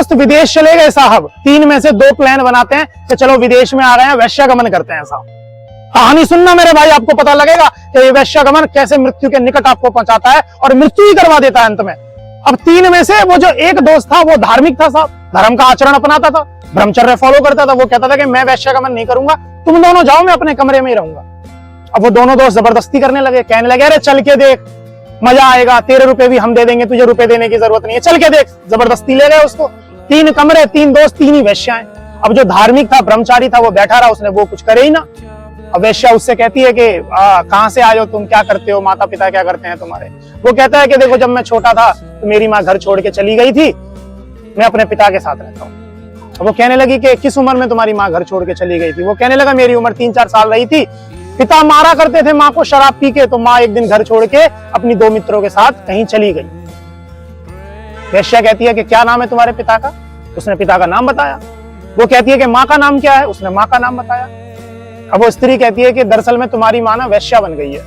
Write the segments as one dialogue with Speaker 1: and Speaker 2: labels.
Speaker 1: दोस्त विदेश चले गए साहब। 3 में से 2 प्लान बनाते हैं कि चलो विदेश में आ रहे हैं, वैश्यागमन करते हैं साहब। कहानी सुनना मेरे भाई, आपको पता लगेगा कि ये वैश्यागमन कैसे मृत्यु के निकट आपको पहुंचाता है और मृत्यु ही करवा देता है अंत में। अब 3 में से वो जो एक दोस्त था वो धार्मिक था साहब, धर्म का आचरण अपनाता था, ब्रह्मचर्य फॉलो करता था। वो कहता था कि मैं वैश्यागमन नहीं करूंगा, तुम दोनों जाओ, मैं अपने कमरे में ही रहूंगा। अब वो दोनों दोस्त जबरदस्ती करने लगे, कहने लगे अरे चल के देख, मजा आएगा, तेरे रुपए भी हम दे देंगे, तुझे रुपए देने की जरूरत नहीं है, चल के देख। जबरदस्ती ले गए उसको। 3 कमरे, 3 दोस्त, 3 ही वैश्याएं। अब जो धार्मिक था, ब्रह्मचारी था, वो बैठा रहा, उसने वो कुछ करे ही ना। अब वैश्या उससे कहती है कि कहां से आए हो तुम, क्या करते हो, माता पिता क्या करते हैं तुम्हारे। वो कहता है कि देखो जब मैं छोटा था तो मेरी माँ घर छोड़ के चली गई थी, मैं अपने पिता के साथ रहता हूँ। अब वो कहने लगी कि किस उम्र में तुम्हारी माँ घर छोड़ के चली गई थी। वो कहने लगा मेरी उम्र 3-4 साल रही थी, पिता मारा करते थे माँ को शराब पी के, तो माँ एक दिन घर छोड़ के अपनी 2 मित्रों के साथ कहीं चली गई। वैश्या कहती है कि क्या नाम है तुम्हारे पिता का। उसने पिता का नाम बताया। वो कहती है कि माँ का नाम क्या है। उसने माँ का नाम बताया। अब वो स्त्री कहती है कि दरअसल में तुम्हारी माँ ना वैश्या बन गई है।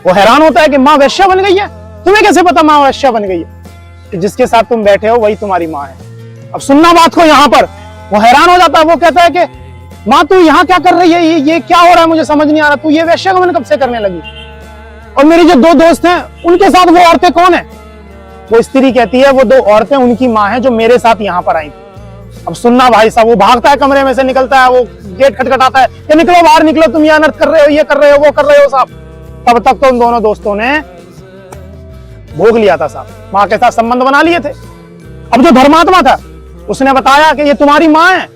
Speaker 1: वो हैरान होता है कि माँ वैश्या बन गई है, तुम्हें कैसे पता माँ वैश्या बन गई है। कि जिसके साथ तुम बैठे हो वही तुम्हारी माँ है। अब सुनना बात को यहाँ पर। वो हैरान हो जाता है। वो कहता है कि माँ तू यहाँ क्या कर रही है, ये क्या हो रहा है, मुझे समझ नहीं आ रहा, तू ये वैश्यागमन कब से करने लगी, और मेरी जो 2 दोस्त हैं उनके साथ वो औरतें कौन है। वो स्त्री कहती है वो 2 औरतें उनकी माँ है जो मेरे साथ यहाँ पर आई थी। अब सुनना भाई साहब, वो भागता है, कमरे में से निकलता है, वो गेट खटखटाता है कि निकलो बाहर निकलो, तुम ये अनर्थ कर रहे हो, ये कर रहे हो, वो कर रहे हो साहब। तब तक तो उन दोनों दोस्तों ने भोग लिया था साहब, माँ के साथ संबंध बना लिए थे। अब जो धर्मात्मा था उसने बताया कि ये तुम्हारी माँ है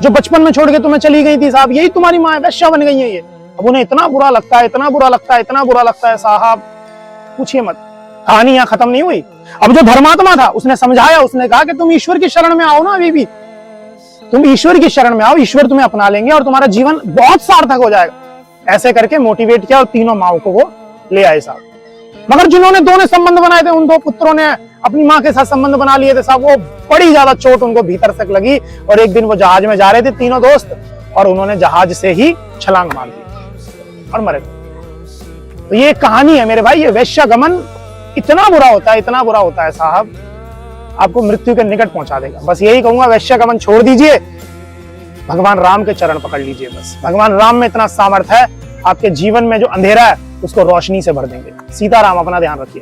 Speaker 1: जो बचपन में छोड़ के तुम्हें चली गई थी साहब, यही तुम्हारी माँ है, वैश्या बन गई है ये। अब उन्हें इतना बुरा लगता है, इतना बुरा लगता है, इतना बुरा लगता है साहब, पूछिए मत। कहानी यहाँ खत्म नहीं हुई। अब जो धर्मात्मा था उसने समझाया, उसने कहा कि तुम ईश्वर की शरण में आओ ना, अभी भी तुम ईश्वर की शरण में आओ, ईश्वर तुम्हें अपना लेंगे और तुम्हारा जीवन बहुत सार्थक हो जाएगा। ऐसे करके मोटिवेट किया और तीनों माओ को वो ले आए साहब। मगर जिन्होंने दोनों संबंध बनाए थे, उन 2 पुत्रों ने अपनी माँ के साथ संबंध बना लिए थे साहब, वो बड़ी ज्यादा चोट उनको भीतर तक लगी। और एक दिन वो जहाज में जा रहे थे तीनों दोस्त, और उन्होंने जहाज से ही छलांग मार दी और मर गए। तो ये कहानी है मेरे भाई। ये वैश्यागमन इतना बुरा होता है, इतना बुरा होता है साहब, आपको मृत्यु के निकट पहुंचा देगा। बस यही कहूंगा, वैश्यागमन छोड़ दीजिए, भगवान राम के चरण पकड़ लीजिए। बस भगवान राम में इतना सामर्थ्य है, आपके जीवन में जो अंधेरा है उसको रोशनी से भर देंगे। सीताराम, अपना ध्यान रखिए।